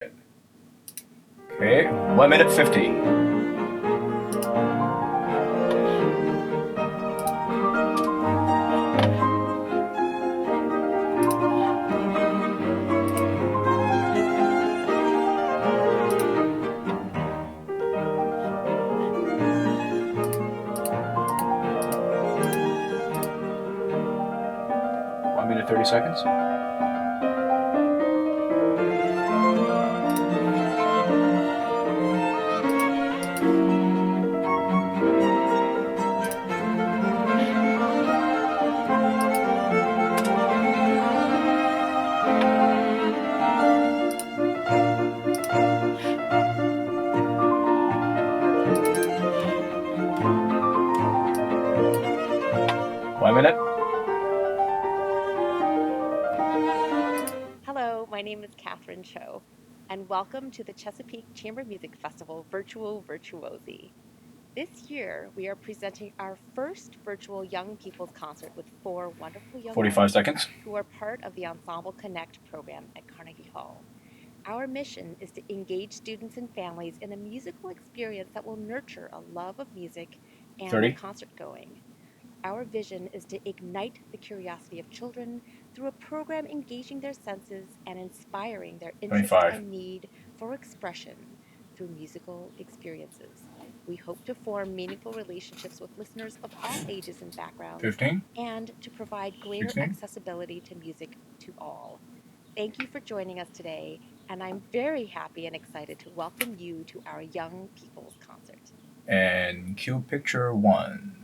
Okay, 1 minute 50. Minute 30 seconds. One minute. Hello, my name is Catherine Cho, and welcome to the Chesapeake Chamber Music Festival Virtual Virtuosi. This year, we are presenting our first virtual Young People's Concert with 4 wonderful young 45 seconds. who are part of the Ensemble Connect program at Carnegie Hall. Our mission is to engage students and families in a musical experience that will nurture a love of music and 30. concert going. Our vision is to ignite the curiosity of children through a program engaging their senses and inspiring their interest 25. and need for expression through musical experiences. We hope to form meaningful relationships with listeners of all ages and backgrounds 15. and to provide greater 16. accessibility to music to all. Thank you for joining us today, and I'm very happy and excited to welcome you to our Young People's Concert. And cue picture 1.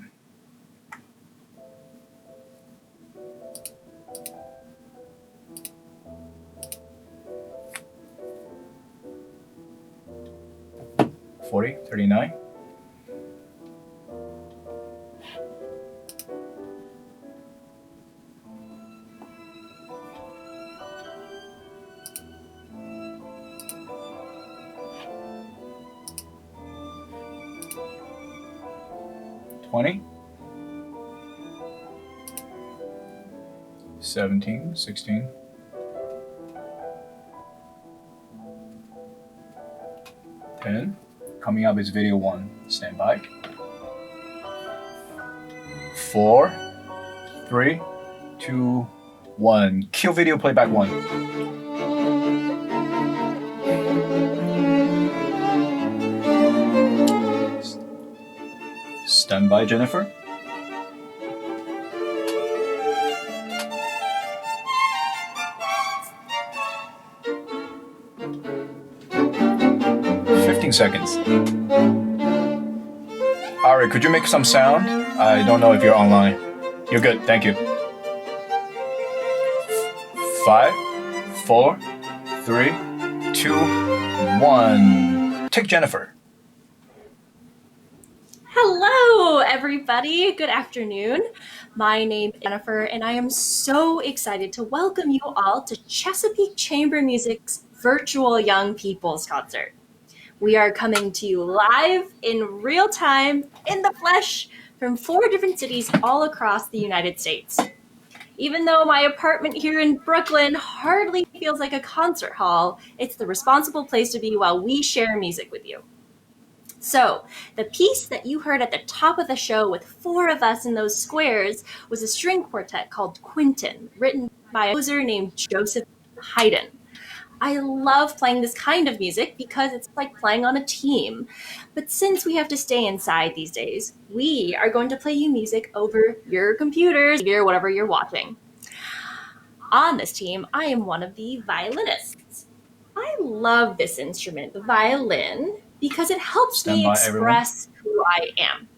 $40, $39. $20, 17, 16, 10. Coming up is video 1. Stand by. 4, 3, 2, 1. Cue video playback 1. Stand by, Jennifer. Seconds. Ari, could you make some sound? I don't know if you're online. You're good, thank you. 5, 4, 3, 2, 1. Take Jennifer. Hello, everybody. Good afternoon. My name is Jennifer, and I am so excited to welcome you all to Chesapeake Chamber Music's virtual Young People's Concert. We are coming to you live in real time, in the flesh, from 4 different cities all across the United States. Even though my apartment here in Brooklyn hardly feels like a concert hall, it's the responsible place to be while we share music with you. So, the piece that you heard at the top of the show with 4 of us in those squares was a string quartet called Quinton, written by a composer named Joseph Haydn. I love playing this kind of music because it's like playing on a team. But since we have to stay inside these days, we are going to play you music over your computers, or whatever you're watching. On this team, I am one of the violinists. I love this instrument, the violin, because it helps me express who I am.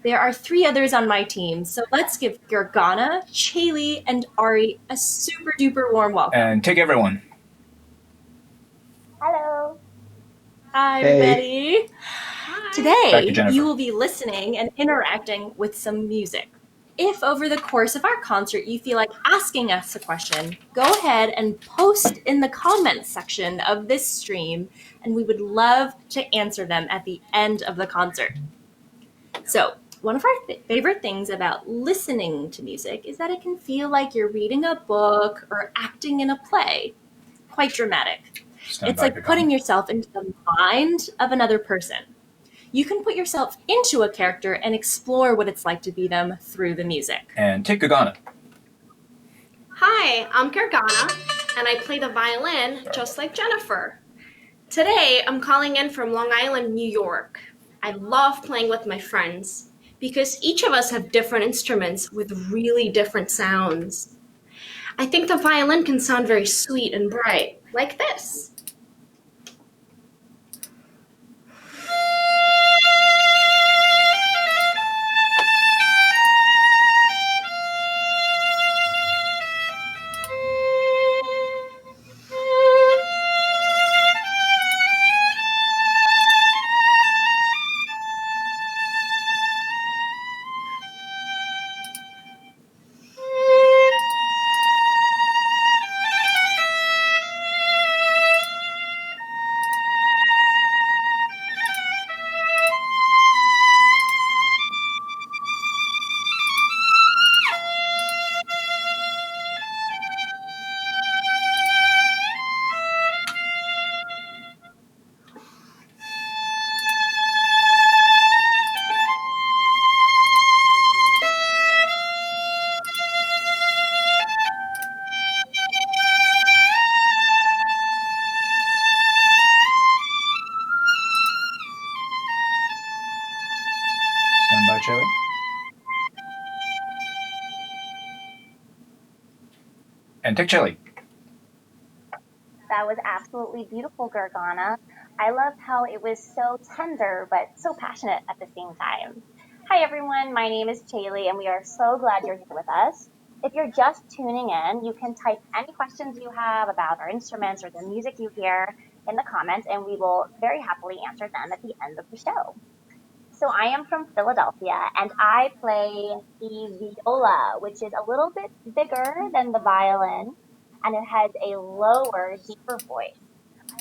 There are 3 others on my team, so let's give Gergana, Chaley, and Ari a super duper warm welcome. And take everyone. Hello. Hi, everybody. Hi. Today, you will be listening and interacting with some music. If over the course of our concert you feel like asking us a question, go ahead and post in the comments section of this stream, and we would love to answer them at the end of the concert. So, one of our favorite things about listening to music is that it can feel like you're reading a book or acting in a play. Quite dramatic. It's like putting yourself into the mind of another person. You can put yourself into a character and explore what it's like to be them through the music. And take Gargana. Hi, I'm Gargana, and I play the violin just like Jennifer. Today, I'm calling in from Long Island, New York. I love playing with my friends because each of us have different instruments with really different sounds. I think the violin can sound very sweet and bright, like this. Stand by, Chili. And take Chili. That was absolutely beautiful, Gargana. I loved how it was so tender, but so passionate at the same time. Hi, everyone. My name is Chaylee, and we are so glad you're here with us. If you're just tuning in, you can type any questions you have about our instruments or the music you hear in the comments, and we will very happily answer them at the end of the show. So I am from Philadelphia, and I play the viola, which is a little bit bigger than the violin, and it has a lower, deeper voice.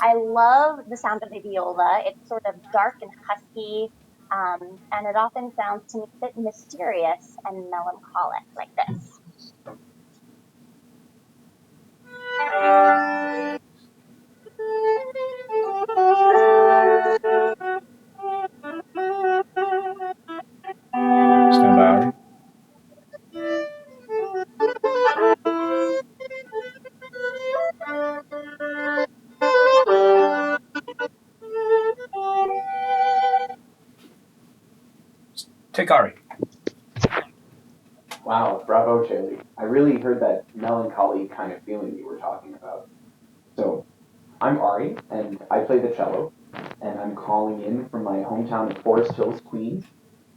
I love the sound of the viola. It's sort of dark and husky, and it often sounds to me a bit mysterious and melancholic, like this. Stand by, Ari. Take Ari. Wow, bravo, Chaylee. I really heard that melancholy kind of feeling you were talking about. So, I'm Ari, and I play the cello, and I'm calling in from my hometown of Forest Hills, Queens,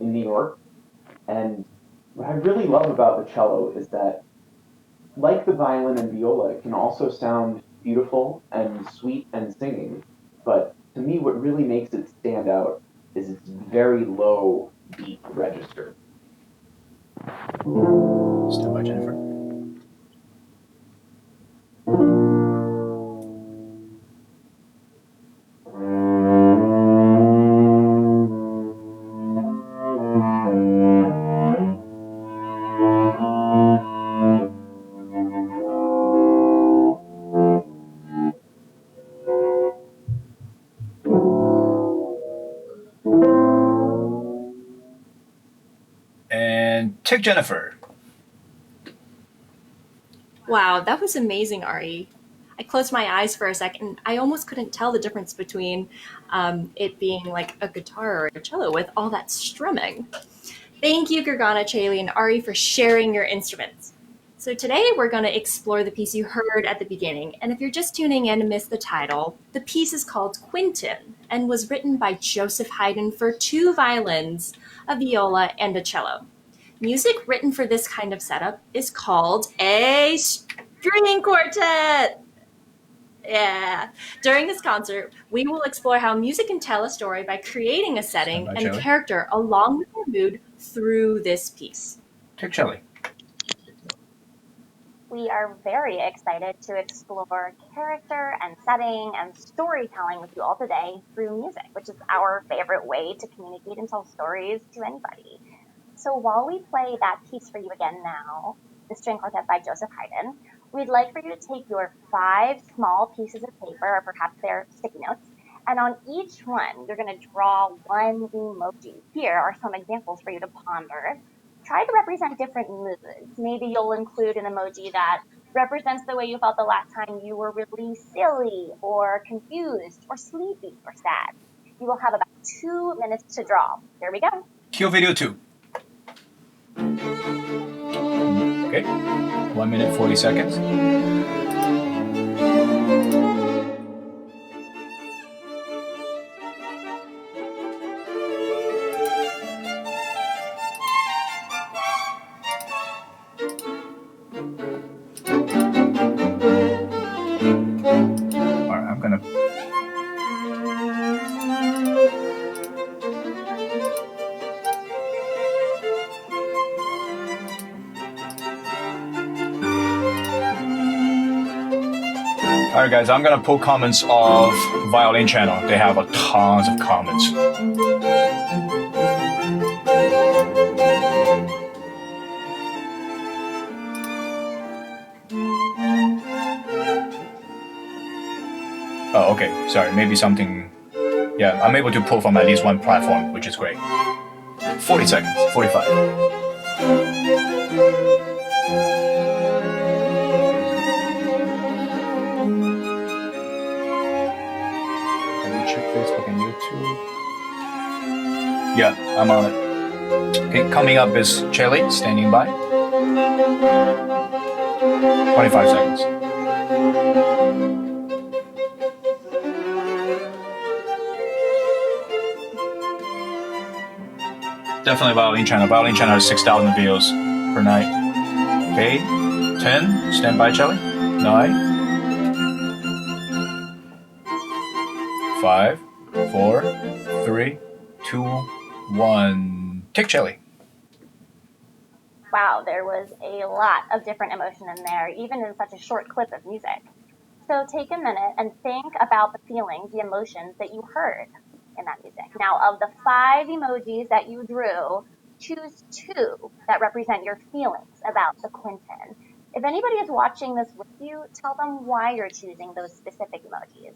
in New York. And what I really love about the cello is that, like the violin and viola, it can also sound beautiful and sweet and singing. But to me, what really makes it stand out is its very low beat register. Stand by, Jennifer. And take Jennifer. Wow, that was amazing, Ari. I closed my eyes for a second. I almost couldn't tell the difference between it being like a guitar or a cello with all that strumming. Thank you, Gargana, Chaylee, and Ari for sharing your instruments. So today we're going to explore the piece you heard at the beginning. And if you're just tuning in and missed the title, the piece is called Quintin and was written by Joseph Haydn for 2 violins, a viola, and a cello. Music written for this kind of setup is called a string quartet. Yeah. During this concert, we will explore how music can tell a story by creating a setting Stand by, and a Shelley. character along with their mood through this piece. Take Chili. We are very excited to explore character and setting and storytelling with you all today through music, which is our favorite way to communicate and tell stories to anybody. So while we play that piece for you again now, the String Quartet by Joseph Haydn, We'd like for you to take your 5 small pieces of paper, or perhaps they're sticky notes, and on each one, you're going to draw one emoji. Here are some examples for you to ponder. Try to represent different moods. Maybe you'll include an emoji that represents the way you felt the last time you were really silly, or confused, or sleepy, or sad. You will have about 2 minutes to draw. Here we go. Cue video 2. Okay. 1 minute 40 seconds. Alright, I'm gonna. Alright guys, I'm gonna pull comments of Violin channel. They have a tons of comments. Oh, okay. Sorry, maybe something. Yeah, I'm able to pull from at least one platform, which is great. 40 seconds, 45. Check Facebook and YouTube. Yeah, I'm on it. Okay, coming up is Chelly, standing by. 25 seconds. Definitely Violin channel. Violin channel has 6,000 views per night. Okay, 10, stand by Chelly. 9, 5, 4, 3, 2, 1. Take Chelly. Wow, there was a lot of different emotion in there, even in such a short clip of music. So take a minute and think about the feelings, the emotions that you heard in that music. Now, of the 5 emojis that you drew, choose 2 that represent your feelings about the Quentin. If anybody is watching this with you, tell them why you're choosing those specific emojis.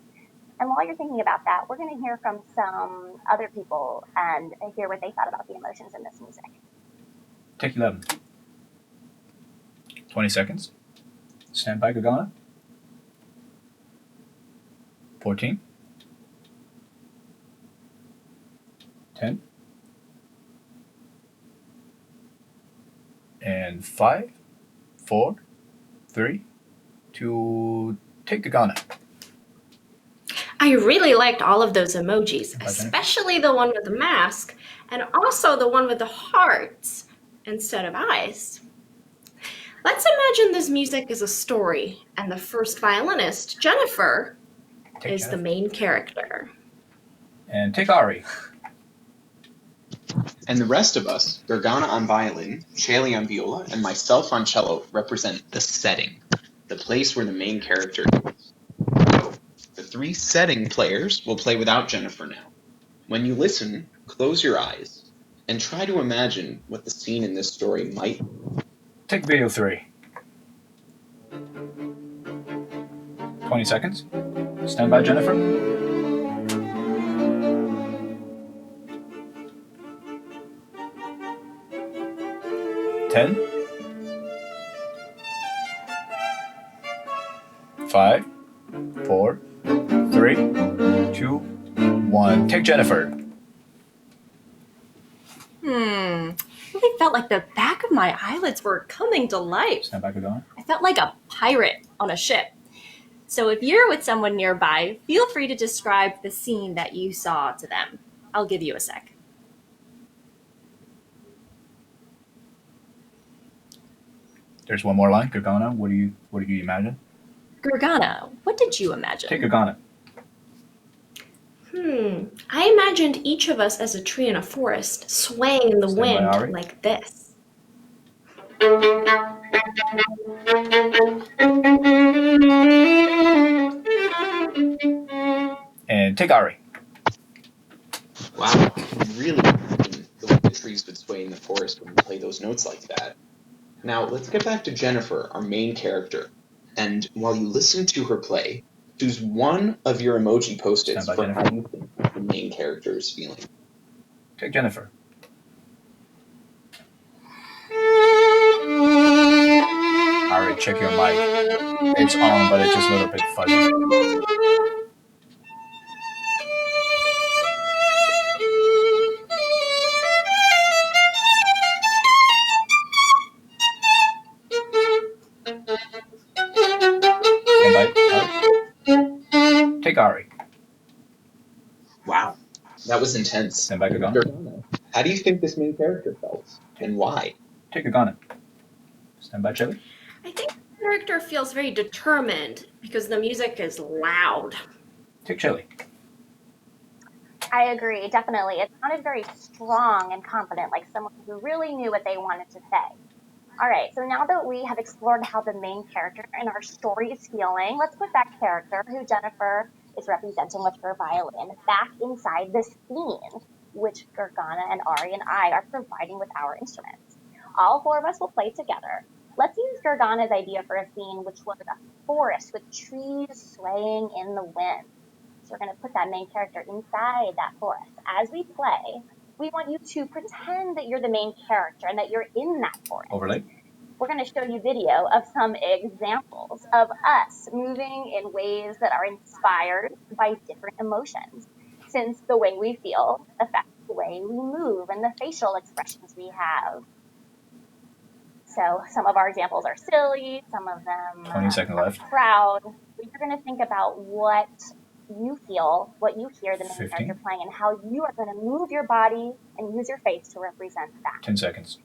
And while you're thinking about that, we're going to hear from some other people and hear what they thought about the emotions in this music. Take 11. 20 seconds. Stand by, Gagana. 14. 10. And 5, 4, 3, 2, take Gagana. I really liked all of those emojis, especially the one with the mask, and also the one with the hearts instead of eyes. Let's imagine this music is a story, and the first violinist, Jennifer, is the main character. And take Ari. And the rest of us, Gargana on violin, Chelly on viola, and myself on cello, represent the setting, the place where the main character is. So, the 3 setting players will play without Jennifer now. When you listen, close your eyes, and try to imagine what the scene in this story might be. Take video 3. 20 seconds. Stand by, Jennifer. 10. 5, 4, 3, 2, 1. Take Jennifer. Really felt like the back of my eyelids were coming to life. Stand back again. I felt like a pirate on a ship. So if you're with someone nearby, feel free to describe the scene that you saw to them. I'll give you a sec. There's one more line. Gargana, what did you imagine? Gargana, what did you imagine? Take Gargana. I imagined each of us as a tree in a forest, swaying in the wind like this. And take Ari. Wow, really the way the trees would sway in the forest when you play those notes like that. Now, let's get back to Jennifer, our main character. And while you listen to her play, choose one of your emoji post-its Stand by, for Jennifer. how you think the main character is feeling. Take Jennifer. Alright, check your mic. It's on, but it's just a little bit fuzzy. Stand by, Ari. Take Ari. Wow, that was intense. Stand by, Gagana. Gargana, how do you think this main character felt, and why? Take Gagana. Stand by, Chili. I think the character feels very determined because the music is loud. Take Chili. I agree, definitely. It sounded very strong and confident, like someone who really knew what they wanted to say. All right, so now that we have explored how the main character in our story is feeling, let's put that character, who Jennifer is representing with her violin, back inside this scene, which Gargana and Ari and I are providing with our instruments. All four of us will play together. Let's use Gargana's idea for a scene, which was a forest with trees swaying in the wind. So we're going to put that main character inside that forest. As we play, we want you to pretend that you're the main character and that you're in that forest. Overlay. We're going to show you video of some examples of us moving in ways that are inspired by different emotions, since the way we feel affects the way we move and the facial expressions we have. So some of our examples are silly, some of them 20 seconds are left. proud. We're going to think about what you feel, what you hear the main 15. character playing, and how you are going to move your body and use your face to represent that. 10 seconds.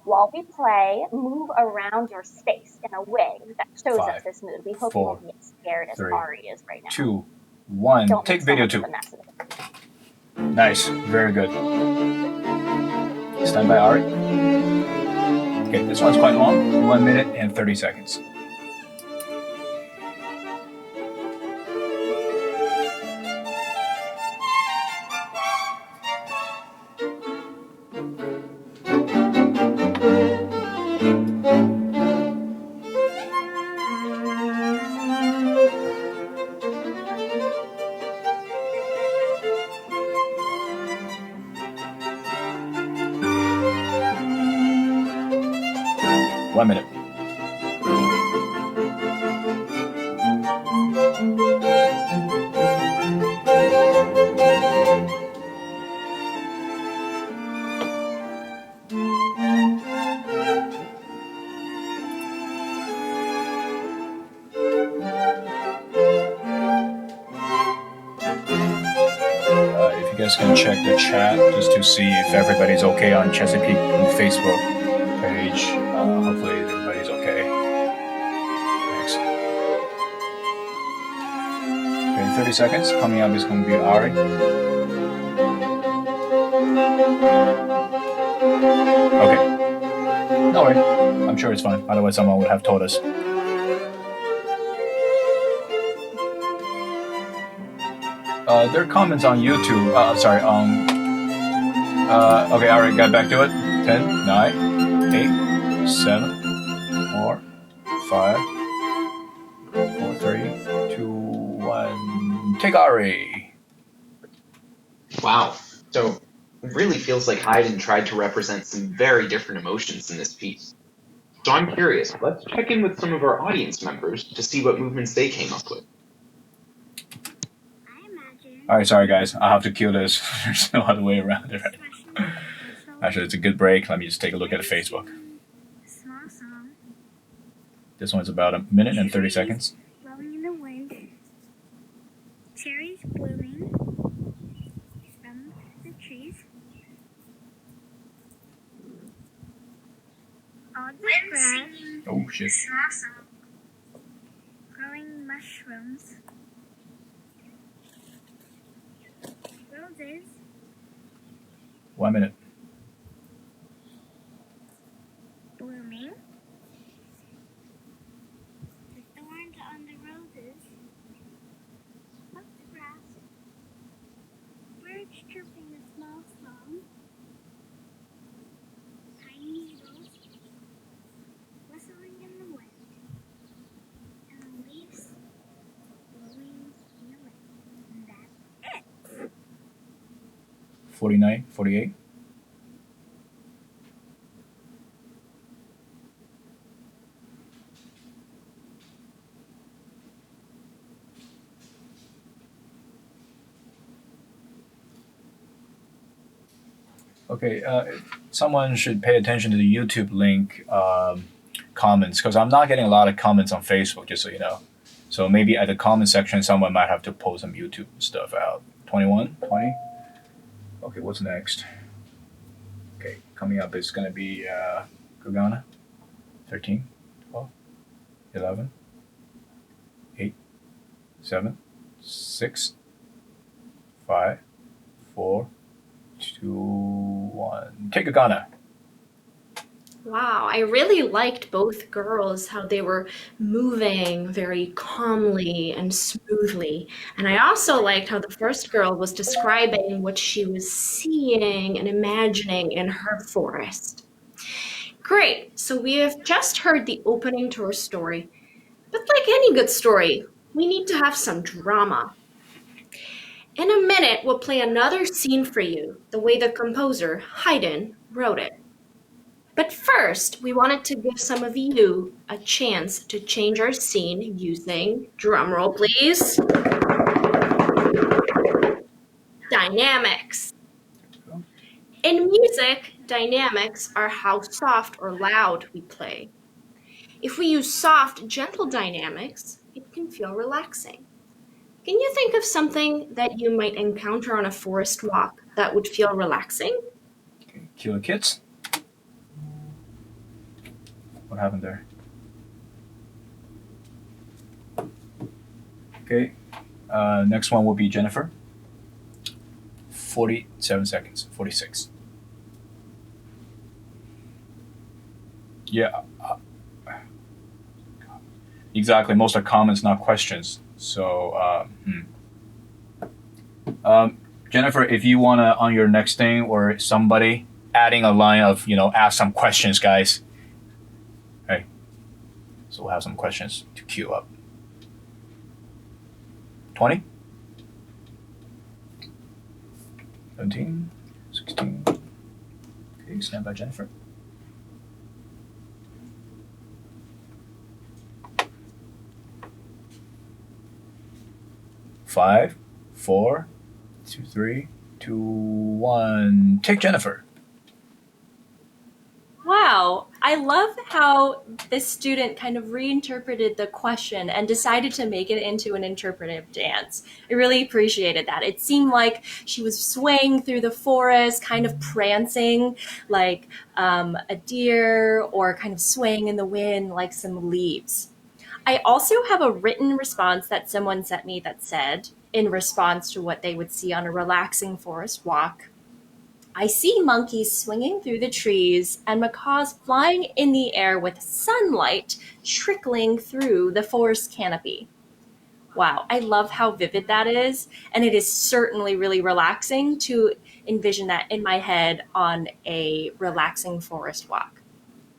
While we play, move around your space in a way that shows us 5, this mood. We hope 4, you won't be as scared as 3, Ari is right now. 2, 1. Don't Take make so video much of 2. a mess of it. Nice. Very good. Stand by, Ari. Okay, this one's quite long. 1 minute and 30 seconds. One minute. If you guys can check the chat just to see if everybody's okay on Chesapeake Facebook page. Hopefully everybody's okay. Thanks. Okay, 30 seconds. Coming up is going to be Ari. Okay. No worry. I'm sure it's fine. Otherwise someone would have told us. There are comments on YouTube. Okay, all right, got back to it. 10, 9, 8, 7, 4, 5, 4, 3, 2, 1. Take Ari. Wow. So it really feels like Haydn tried to represent some very different emotions in this piece. So I'm curious, let's check in with some of our audience members to see what movements they came up with. All right, sorry guys, I'll have to cue this. There's no other way around it, right? Actually, it's a good break. Let me just take a look at Facebook. This one's about a minute and 30 seconds. Blowing in the wind, cherries blooming from the trees, all the grass, Oh shit. growing mushrooms, roses, 1 minute. blooming, the thorns on the roses, up the grass, birds chirping a small song, tiny needles whistling in the wind, and 49, 48. Okay, someone should pay attention to the YouTube link comments because I'm not getting a lot of comments on Facebook, just so you know. So maybe at the comment section, someone might have to post some YouTube stuff out. 21, 20. Okay, what's next? Okay, coming up is going to be Gugana. 13, 12, 11, 8, 7, 6, 5, 4, 2, 1. Take Gugana. Wow, I really liked both girls, how they were moving very calmly and smoothly. And I also liked how the first girl was describing what she was seeing and imagining in her forest. Great, so we have just heard the opening to our story. But like any good story, we need to have some drama. In a minute, we'll play another scene for you, the way the composer, Haydn, wrote it. But first, we wanted to give some of you a chance to change our scene using, drumroll please, dynamics. In music, dynamics are how soft or loud we play. If we use soft, gentle dynamics, it can feel relaxing. Can you think of something that you might encounter on a forest walk that would feel relaxing? Okay, Killer Kids. What happened there? Okay, next one will be Jennifer. 47 seconds, 46. Yeah, exactly. Most are comments, not questions. So, Jennifer, if you want to, on your next thing or somebody, adding a line of, ask some questions, guys. Okay. So we'll have some questions to queue up. 20? 17? 16? Okay, stand by, Jennifer. Five, 4, 3, 2, 1. Take Jennifer. Wow, I love how this student kind of reinterpreted the question and decided to make it into an interpretive dance. I really appreciated that. It seemed like she was swaying through the forest, kind of prancing like a deer, or kind of swaying in the wind like some leaves. I also have a written response that someone sent me that said, in response to what they would see on a relaxing forest walk, I see monkeys swinging through the trees and macaws flying in the air with sunlight trickling through the forest canopy. Wow, I love how vivid that is. And it is certainly really relaxing to envision that in my head on a relaxing forest walk.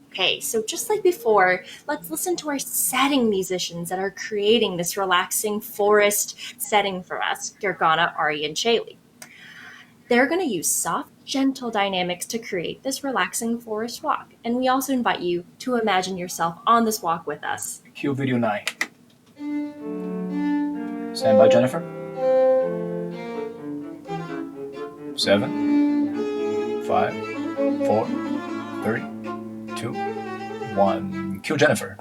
Okay, so just like before, let's listen to our setting musicians that are creating this relaxing forest setting for us, Gergana, Ari, and Shaylee. They're going to use soft, gentle dynamics to create this relaxing forest walk. And we also invite you to imagine yourself on this walk with us. Cue video 9. Stand by, Jennifer. 7, 5, 4, 3, 2, 1. Cue Jennifer.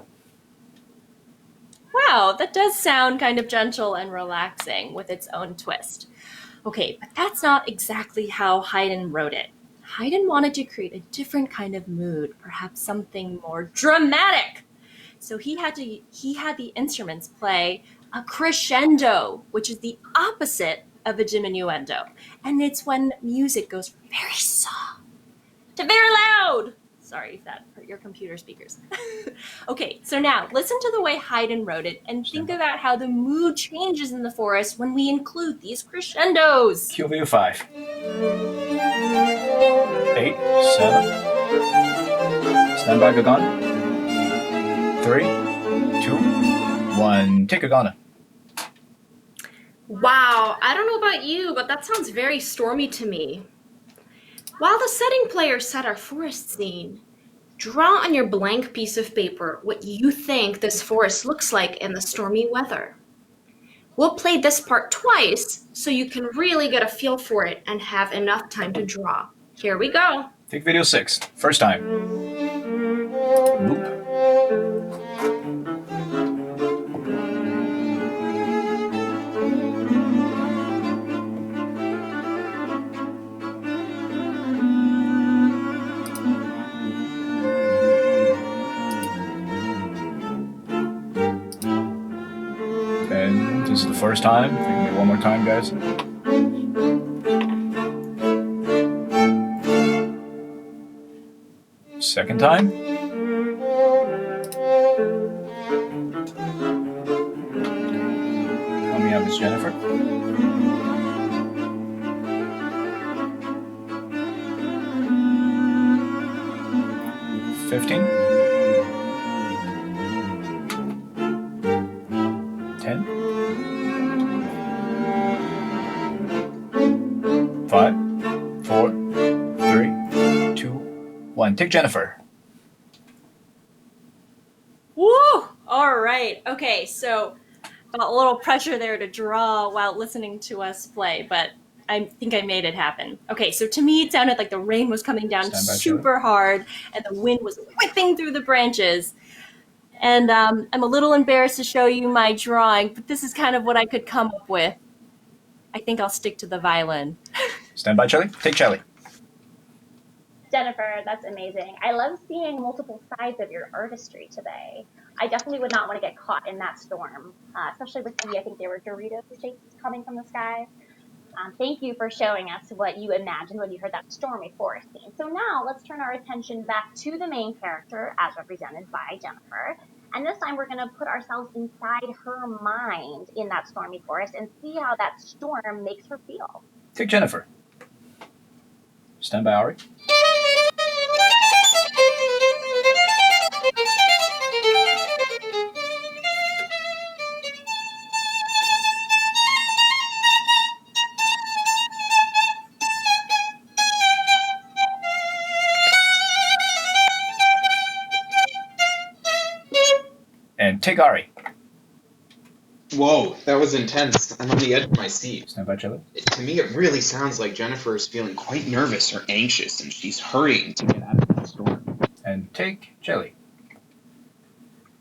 Wow, that does sound kind of gentle and relaxing with its own twist. Okay, but that's not exactly how Haydn wrote it. Haydn wanted to create a different kind of mood, perhaps something more dramatic. So he had the instruments play a crescendo, which is the opposite of a diminuendo. And it's when music goes from very soft to very loud. Sorry if that hurt your computer speakers. Okay, so now listen to the way Haydn wrote it and think about how the mood changes in the forest when we include these crescendos. Cue video 5. 8, 7. Stand by, Gagana. 3, 2, 1. Take Gagana. Wow, I don't know about you, but that sounds very stormy to me. While the setting players set our forest scene, draw on your blank piece of paper what you think this forest looks like in the stormy weather. We'll play this part twice so you can really get a feel for it and have enough time to draw. Here we go. Take video 6. First time. Loop. And this is the first time. Take me one more time, guys. Second time. Coming up is Jennifer. $15. 10. 5, 4, 3, 2, 1. Take Jennifer. Woo! All right. Okay, so got a little pressure there to draw while listening to us play, but I think I made it happen. Okay, so to me it sounded like the rain was coming down super hard and the wind was whipping through the branches. And I'm a little embarrassed to show you my drawing, but this is kind of what I could come up with. I think I'll stick to the violin. Stand by, Charlie. Take Charlie. Jennifer, that's amazing. I love seeing multiple sides of your artistry today. I definitely would not want to get caught in that storm, especially with I think they were Dorito shapes coming from the sky. Thank you for showing us what you imagined when you heard that stormy forest scene. So now let's turn our attention back to the main character as represented by Jennifer. And this time we're going to put ourselves inside her mind in that stormy forest and see how that storm makes her feel. Take Jennifer. Stand by, Ari. And take Ari. Whoa, that was intense. I'm on the edge of my seat. Stand by, Charlie. To me, it really sounds like Jennifer is feeling quite nervous or anxious, and she's hurrying to get out of the storm. And take Jelly.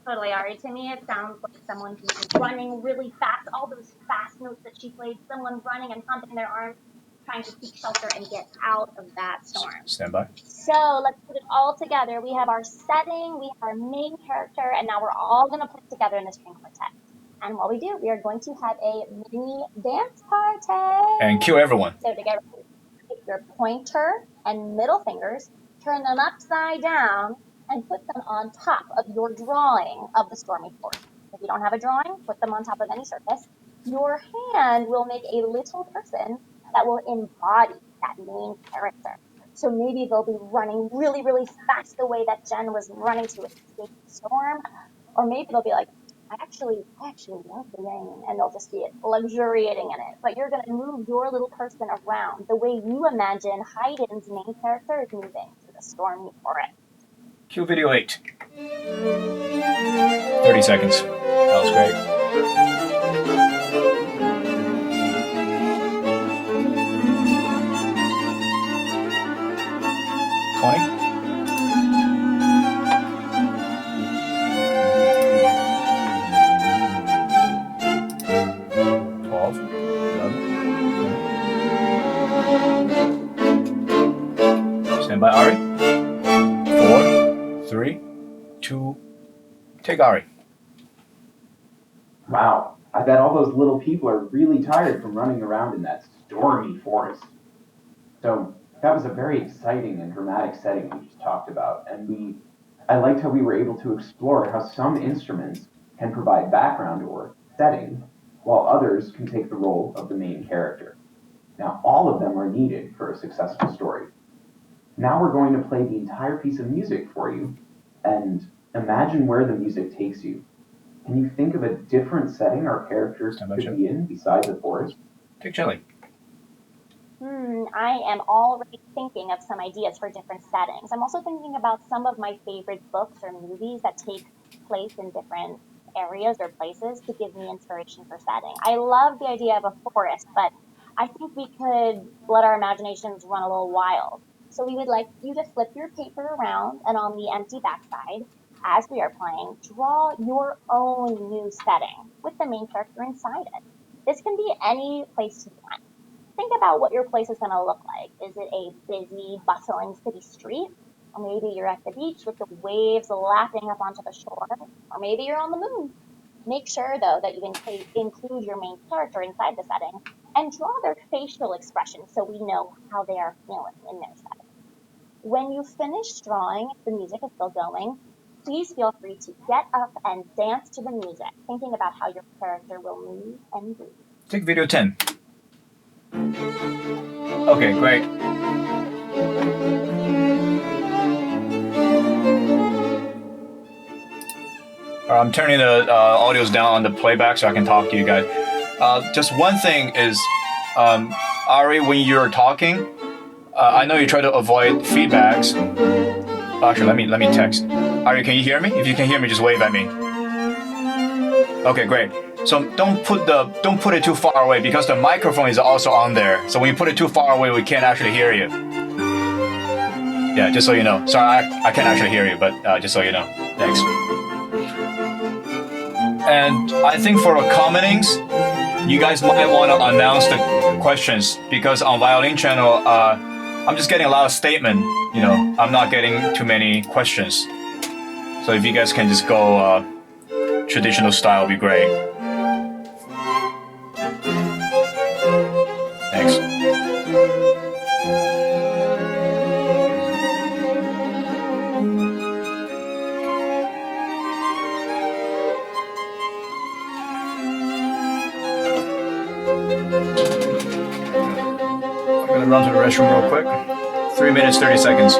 Totally, Ari. To me, it sounds like someone who's running really fast. All those fast notes that she played, someone running and pumping their arms, trying to seek shelter and get out of that storm. Stand by. So let's put it all together. We have our setting, we have our main character, and now we're all going to put it together in a string quartet. And while we do, we are going to have a mini dance party. And cue everyone. So to get ready, take your pointer and middle fingers, turn them upside down, and put them on top of your drawing of the stormy forest. If you don't have a drawing, put them on top of any surface. Your hand will make a little person that will embody that main character. So maybe they'll be running really, really fast the way that Jen was running to escape the storm. Or maybe they'll be like, I actually love the rain, and they'll just be luxuriating in it. But you're going to move your little person around the way you imagine Haydn's main character is moving through the stormy forest. Cue video 8. 30 seconds. That was great. Stand by, Ari. 4, 3, 2, take Ari. Wow, I bet all those little people are really tired from running around in that stormy forest. So that was a very exciting and dramatic setting we just talked about, and I liked how we were able to explore how some instruments can provide background or setting, while others can take the role of the main character. Now, all of them are needed for a successful story. Now we're going to play the entire piece of music for you, and imagine where the music takes you. Can you think of a different setting our characters could be in besides the forest? Take Jelly. and I am already thinking of some ideas for different settings. I'm also thinking about some of my favorite books or movies that take place in different areas or places to give me inspiration for setting. I love the idea of a forest, but I think we could let our imaginations run a little wild. So we would like you to flip your paper around, and on the empty backside, as we are playing, draw your own new setting with the main character inside it. This can be any place you want. Think about what your place is going to look like. Is it a busy, bustling city street? Or maybe you're at the beach with the waves lapping up onto the shore? Or maybe you're on the moon. Make sure, though, that you include your main character inside the setting and draw their facial expressions so we know how they are feeling in their setting. When you finish drawing, if the music is still going, please feel free to get up and dance to the music, thinking about how your character will move and breathe. Take video 10. Okay, great. I'm turning the audios down on the playback so I can talk to you guys. Just one thing is, Ari, when you're talking, I know you try to avoid feedbacks. Actually, let me text. Ari, can you hear me? If you can hear me, just wave at me. Okay, great. So don't put it too far away because the microphone is also on there. So when you put it too far away, we can't actually hear you. Yeah, just so you know. Sorry, I can't actually hear you, but just so you know. Thanks. And I think for the commentings, you guys might want to announce the questions because on Violin channel, I'm just getting a lot of statement. You know, I'm not getting too many questions. So if you guys can just go traditional style, would be great. Thanks. I'm gonna run to the restroom real quick. 3 minutes, 30 seconds.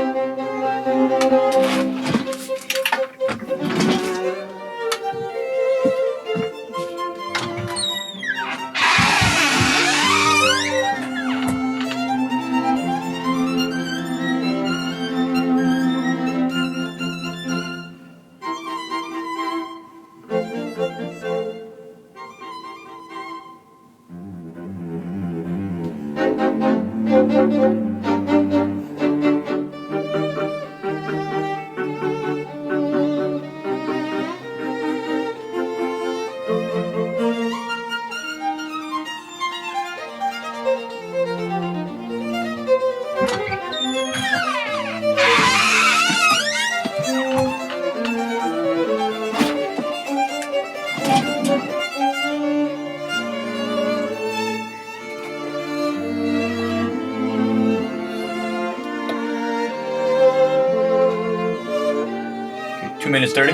Okay, 2 minutes 30.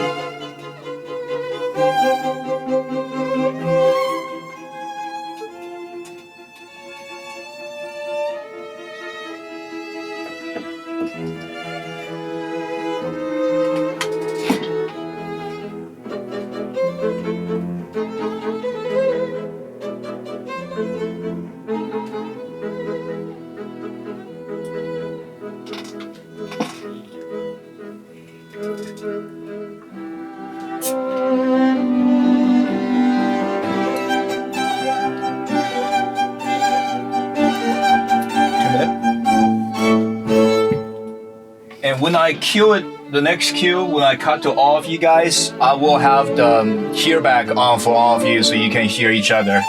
And when I cue it, the next cue, when I cut to all of you guys, I will have the hearback on for all of you so you can hear each other.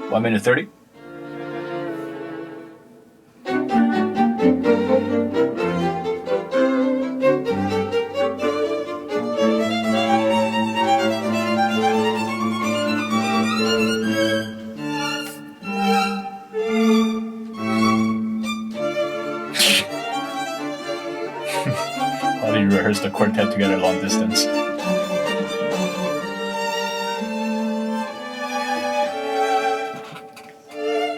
One minute 30. How do you rehearse the quartet together long distance?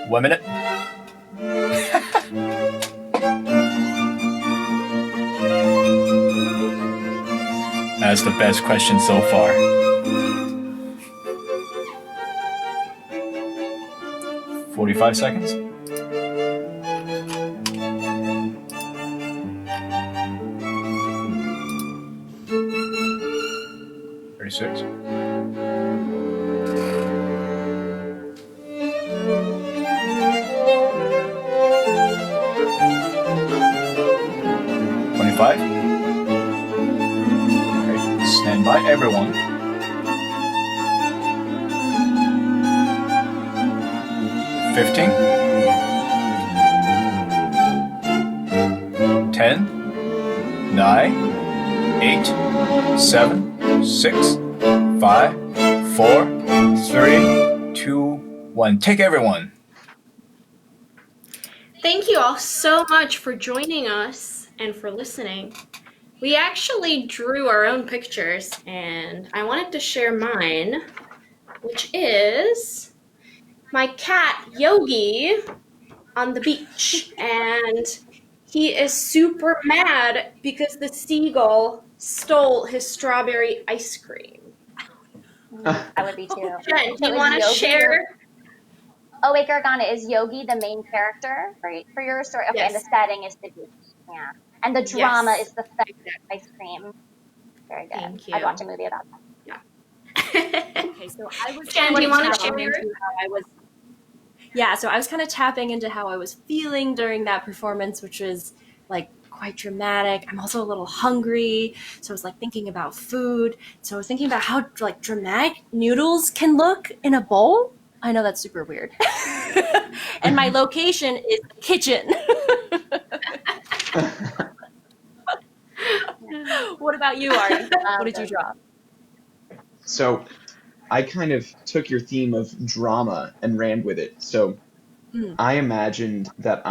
One minute. as the best question so far. 45 seconds. 36. 25. Alright, stand by everyone. 15. 10. 9. 8. 7. 6. 5. 4. 3. 2. 1. Take everyone. Thank you all so much for joining us and for listening. We actually drew our own pictures, and I wanted to share mine, which is my cat, Yogi, on the beach. And he is super mad because the seagull stole his strawberry ice cream. I would be too. Jen, do So you is want to Yogi share? Oh wait, Gargana, is Yogi the main character for your story? Okay, and the Yes. setting is the beach. Yeah. And the drama Yes. is the theft Exactly. of ice cream. Very good. Thank I'd you. watch a movie about that. Okay, so I was Jen, kind do you of want to tapping share? into how I was. Yeah, so I was kind of tapping into how I was feeling during that performance, which was like quite dramatic. I'm also a little hungry, so I was like thinking about food. So I was thinking about how like dramatic noodles can look in a bowl. I know that's super weird. And my location is the kitchen. What about you, Ari? What did you draw? So I kind of took your theme of drama and ran with it. So I imagined that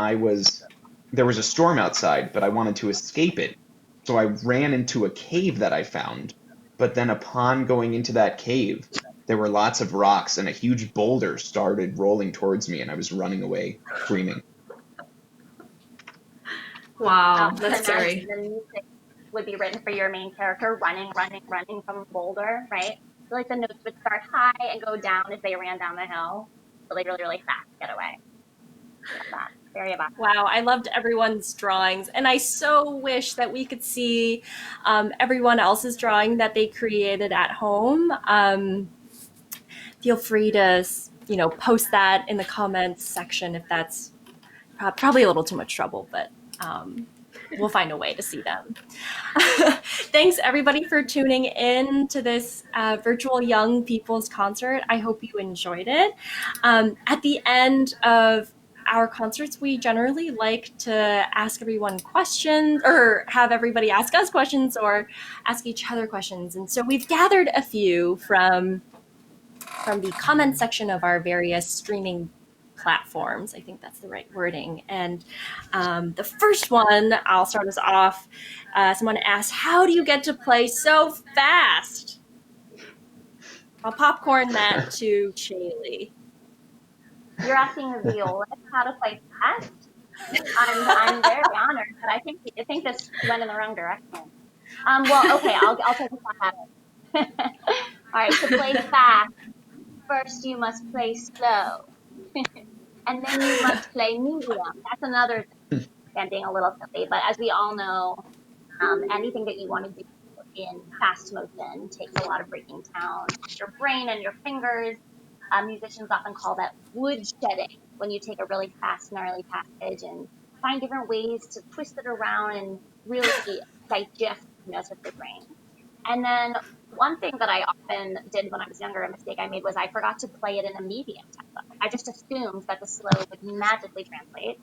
there was a storm outside, but I wanted to escape it. So I ran into a cave that I found. But then upon going into that cave, there were lots of rocks and a huge boulder started rolling towards me and I was running away, screaming. Wow, So that's imagine scary. the music would be written for your main character running from a boulder, right? So like the notes would start high and go down as they ran down the hill, but like really fast to get away. Love that. Very about. Wow, I loved everyone's drawings, and I so wish that we could see everyone else's drawing that they created at home. Feel free to, post that in the comments section if that's probably a little too much trouble, but we'll find a way to see them. Thanks everybody for tuning in to this virtual Young People's concert. I hope you enjoyed it. At the end of our concerts, we generally like to ask everyone questions or have everybody ask us questions or ask each other questions. And so we've gathered a few from the comment section of our various streaming platforms. I think that's the right wording. And the first one, I'll start us off. Someone asked, how do you get to play so fast? I'll popcorn that to Chaley. You're asking a violist how to play fast? I'm very honored, but I think this went in the wrong direction. Well, okay, I'll take a shot at it. All right, to play fast, first you must play slow, and then you must play medium. That's another thing. I'm being a little silly, but as we all know, anything that you want to do in fast motion takes a lot of breaking down your brain and your fingers. Musicians often call that woodshedding, when you take a really fast, gnarly passage and find different ways to twist it around and really digest notes with your brain. And then one thing that I often did when I was younger, a mistake I made, was I forgot to play it in a medium tempo. I just assumed that the slow would magically translate.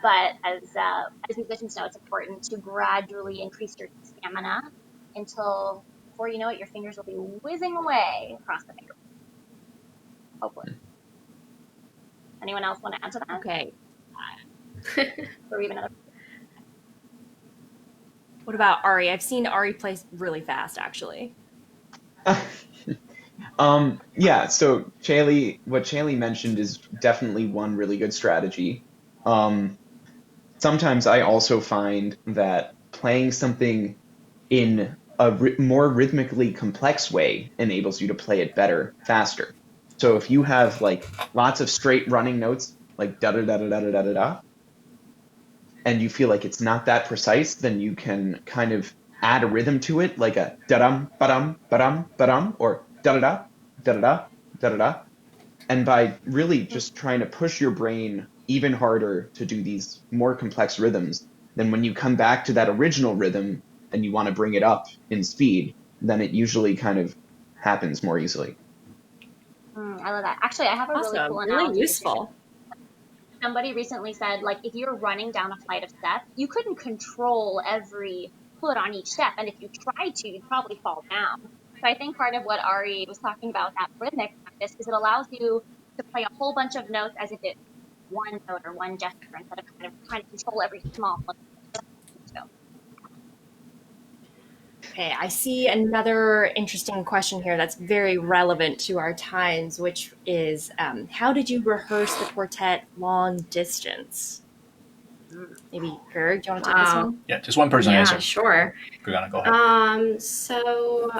But as musicians know, it's important to gradually increase your stamina until, before you know it, your fingers will be whizzing away across the fingerboard. Hopefully. Anyone else want to add to that? Okay. Or even another? What about Ari? I've seen Ari play really fast, actually. Yeah, so what Chaley mentioned is definitely one really good strategy. Sometimes I also find that playing something in more rhythmically complex way enables you to play it better, faster. So if you have like lots of straight running notes, like da da da da da da da da, and you feel like it's not that precise, then you can kind of add a rhythm to it, like a da-dum, ba-dum, ba-dum, ba-dum, or da-da-da, da-da-da, da-da-da. And by really just trying to push your brain even harder to do these more complex rhythms, then when you come back to that original rhythm and you want to bring it up in speed, then it usually kind of happens more easily. I love that. Actually, I have a really Awesome. cool Really analogy to share. useful. Somebody recently said, like, if you're running down a flight of steps, you couldn't control every foot on each step. And if you tried to, you'd probably fall down. So I think part of what Ari was talking about, that rhythmic practice, is it allows you to play a whole bunch of notes as if it's one note or one gesture instead of kind of trying to control every small one. So, Okay, I see another interesting question here that's very relevant to our times, which is how did you rehearse the quartet long distance? Maybe Gerg, do you want to take this Wow. one? Yeah, just one person Yeah, answer. sure. Brianna, go ahead. So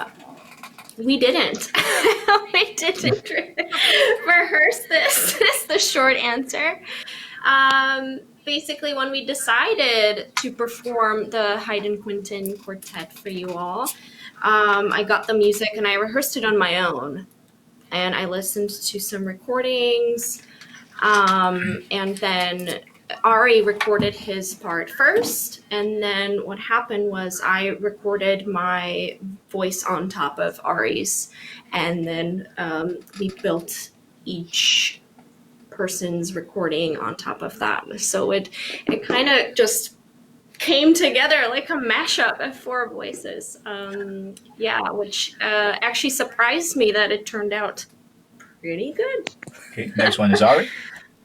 we didn't. We didn't rehearse this. Is the short answer. Basically, when we decided to perform the Haydn Quinton Quartet for you all, I got the music and I rehearsed it on my own. And I listened to some recordings, and then Ari recorded his part first, and then what happened was I recorded my voice on top of Ari's, and then we built each person's recording on top of that. So it kind of just came together like a mashup of four voices. Which actually surprised me that it turned out pretty good. Okay, next one is Ari.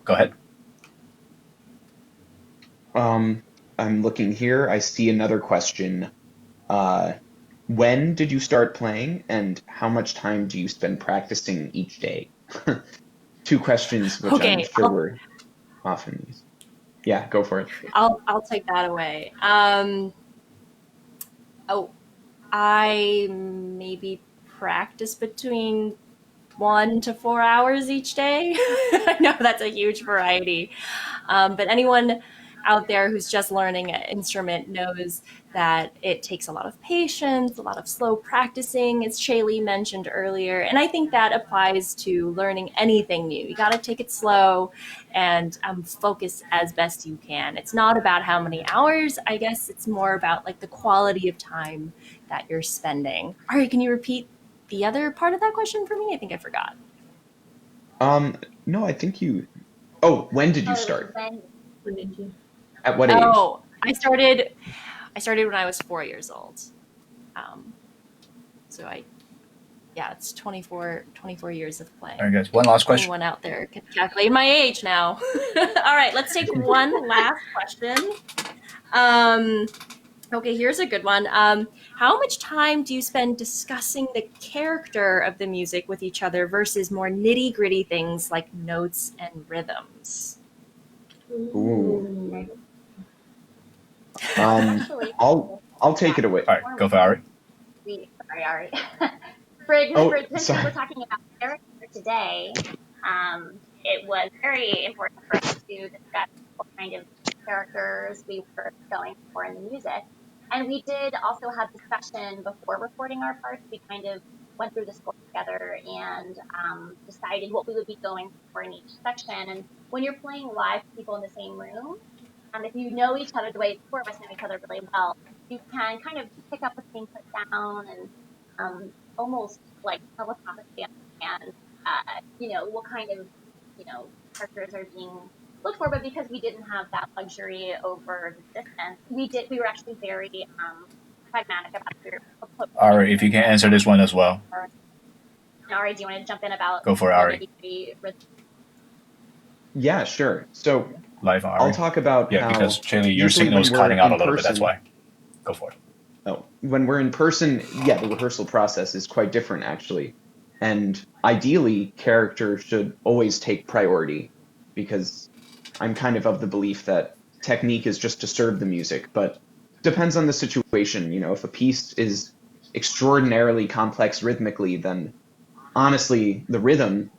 Go ahead. I'm looking here. I see another question. When did you start playing, and how much time do you spend practicing each day? Two questions which I'm Okay, sure were often used. Yeah, go for it. I'll take that away. I maybe practice between 1 to 4 hours each day. I know that's a huge variety. But anyone out there who's just learning an instrument knows that it takes a lot of patience, a lot of slow practicing, as Shaylee mentioned earlier. And I think that applies to learning anything new. You got to take it slow and focus as best you can. It's not about how many hours. I guess it's more about like the quality of time that you're spending. Ari, can you repeat the other part of that question for me? I think I forgot. No, I think you. Oh, when did you start? When did you? At what age? Oh, I started when I was 4 years old. So it's 24 years of playing. All right, guys. One last question. Anyone out there can calculate my age now. All right, let's take one last question. Okay, here's a good one. How much time do you spend discussing the character of the music with each other versus more nitty-gritty things like notes and rhythms? Ooh. actually, I'll take it away. All right, go for Ari. Sorry, Ari. Since we were talking about character today, it was very important for us to discuss what kind of characters we were going for in the music. And we did also have discussion before recording our parts. We kind of went through the score together and decided what we would be going for in each section. And when you're playing live with people in the same room, if you know each other the way the four of us know each other really well, you can kind of pick up what's being put down and almost like telepathically understand, what kind of, characters are being looked for. But because we didn't have that luxury over the distance, we were actually very pragmatic about your approach. Ari, if you can answer this one as well. Ari, do you want to jump in about? Go for it, Ari. Yeah, sure. So Live Ari. I'll talk about how because Shaylee, your usually signal is when we're cutting out a in little bit. That's person- why. Go for it. Oh, when we're in person, yeah, the rehearsal process is quite different actually. And ideally, character should always take priority because I'm kind of the belief that technique is just to serve the music, but depends on the situation. If a piece is extraordinarily complex rhythmically, then honestly, the rhythm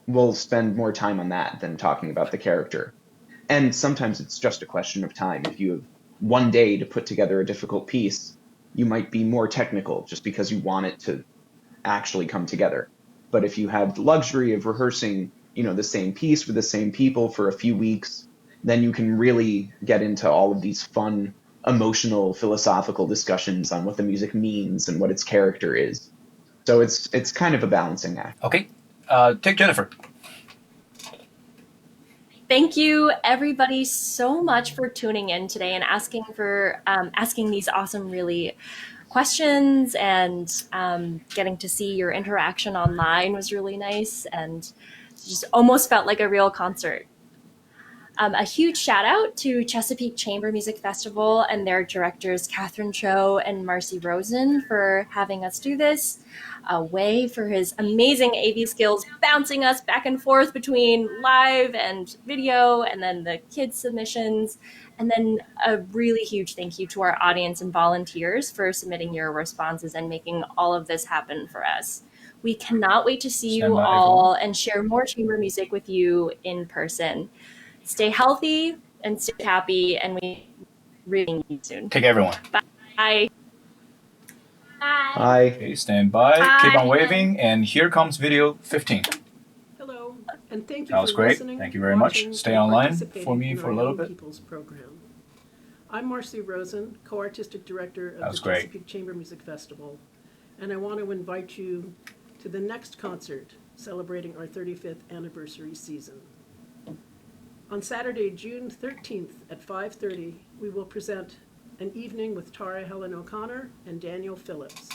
we'll spend more time on that than talking about the character. And sometimes it's just a question of time. If you have one day to put together a difficult piece, you might be more technical just because you want it to actually come together. But if you have the luxury of rehearsing, the same piece with the same people for a few weeks, then you can really get into all of these fun, emotional, philosophical discussions on what the music means and what its character is. So it's kind of a balancing act. Okay, take Jennifer. Thank you, everybody, so much for tuning in today and asking these awesome, really questions, and getting to see your interaction online was really nice, and just almost felt like a real concert. A huge shout out to Chesapeake Chamber Music Festival and their directors, Catherine Cho and Marcy Rosen, for having us do this. Way for his amazing AV skills, bouncing us back and forth between live and video, and then the kids' submissions. And then a really huge thank you to our audience and volunteers for submitting your responses and making all of this happen for us. We cannot wait to see Stand you by, all everyone. and share more chamber music with you in person. Stay healthy and stay happy, and we really need you soon. Take everyone. Bye. Bye. Hi. Okay, stand by. Keep on waving, and here comes video 15. Hello, and thank you That was for great. listening, Thank you very much. watching, Stay and online participating for me in for our a little Young bit. People's program. I'm Marcy Rosen, co-artistic director of That was the great. Chesapeake Chamber Music Festival, and I want to invite you to the next concert celebrating our 35th anniversary season. On Saturday, June 13th at 5:30, we will present an evening with Tara Helen O'Connor and Daniel Phillips.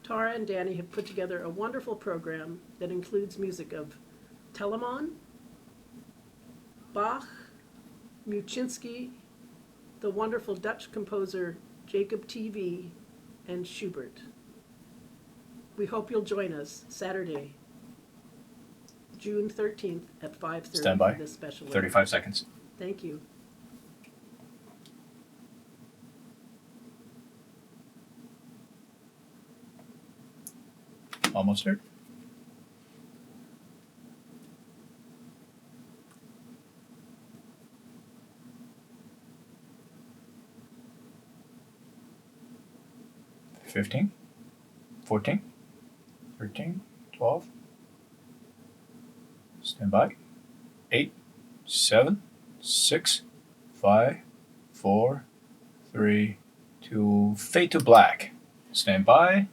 Tara and Danny have put together a wonderful program that includes music of Telemann, Bach, Muczynski, the wonderful Dutch composer Jacob TV, and Schubert. We hope you'll join us Saturday, June 13th at 5:30 Stand by. for this special event. 35 seconds. Thank you. Almost there. $15, $14, $13, $12. Stand by. 8, 7, 6, 5, 4, 3, 2. Fade to black. Stand by.